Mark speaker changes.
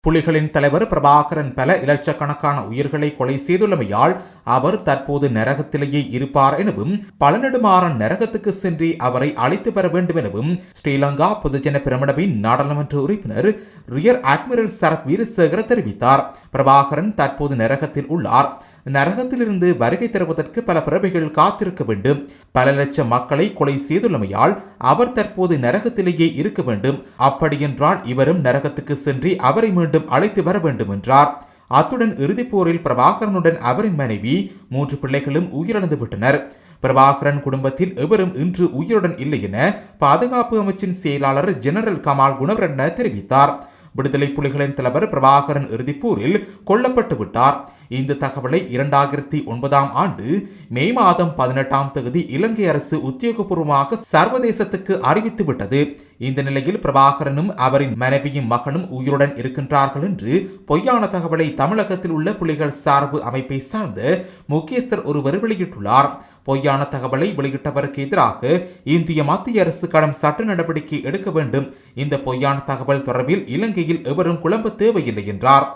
Speaker 1: புலிகளின் தலைவர் பிரபாகரன் பல இலட்சக்கணக்கான உயிர்களை கொலை செய்துள்ளமையால் அவர் தற்போது நரகத்திலேயே இருப்பார் எனவும் பல நெடுமாறன் நரகத்துக்கு சென்று அவரை அழைத்து வர வேண்டும் எனவும் ஸ்ரீலங்கா பொதுஜன பிரமுனவின் நாடாளுமன்ற உறுப்பினர் ரியர் அட்மிரல் சரத் வீரசேகர தெரிவித்தார். பிரபாகரன் தற்போது நரகத்தில் உள்ளார். நரகத்திலிருந்து வருகை தருவதற்கு பல பிறவிகள் காத்திருக்க வேண்டும். பல லட்சம் மக்களை கொலை செய்துள்ளமையால் அவர் தற்போது நரகத்திலேயே இருக்க வேண்டும். அப்படியென்றால் இவரும் நரகத்துக்கு சென்று அவரை மீண்டும் அழைத்து வர வேண்டும் என்றார். அத்துடன் இறுதிப் போரில் பிரபாகரனுடன் அவரின் மனைவி 3 பிள்ளைகளும் உயிரிழந்து விட்டனர். பிரபாகரன் குடும்பத்தில் எவரும் இன்று உயிருடன் இல்லை என பாதுகாப்பு அமைச்சின் செயலாளர் ஜெனரல் கமால் குணவர்தன தெரிவித்தார். விடுதலை புலிகளின் தலைவர் பிரபாகரன் இறுதிப்போரில் கொல்லப்பட்டு விட்டார். இந்த தகவலை 2009 ஆண்டு மே மாதம் 18ஆம் தேதி இலங்கை அரசு உத்தியோகபூர்வமாக சர்வதேசத்துக்கு அறிவித்து விட்டது. இந்த நிலையில் பிரபாகரனும் அவரின் மனைவியும் மகனும் உயிருடன் இருக்கின்றார்கள் என்று பொய்யான தகவலை தமிழகத்தில் உள்ள புலிகள் சார்பு அமைப்பை சார்ந்த முக்கியஸ்தர் ஒருவர் வெளியிட்டுள்ளார். பொய்யான தகவலை வெளியிட்டவருக்கு எதிராக இந்திய மத்திய அரசு கடும் சட்ட நடவடிக்கை எடுக்க வேண்டும். இந்த பொய்யான தகவல் தொடர்பில் இலங்கையில் எவரும் குழம்ப தேவையில்லை என்றார்.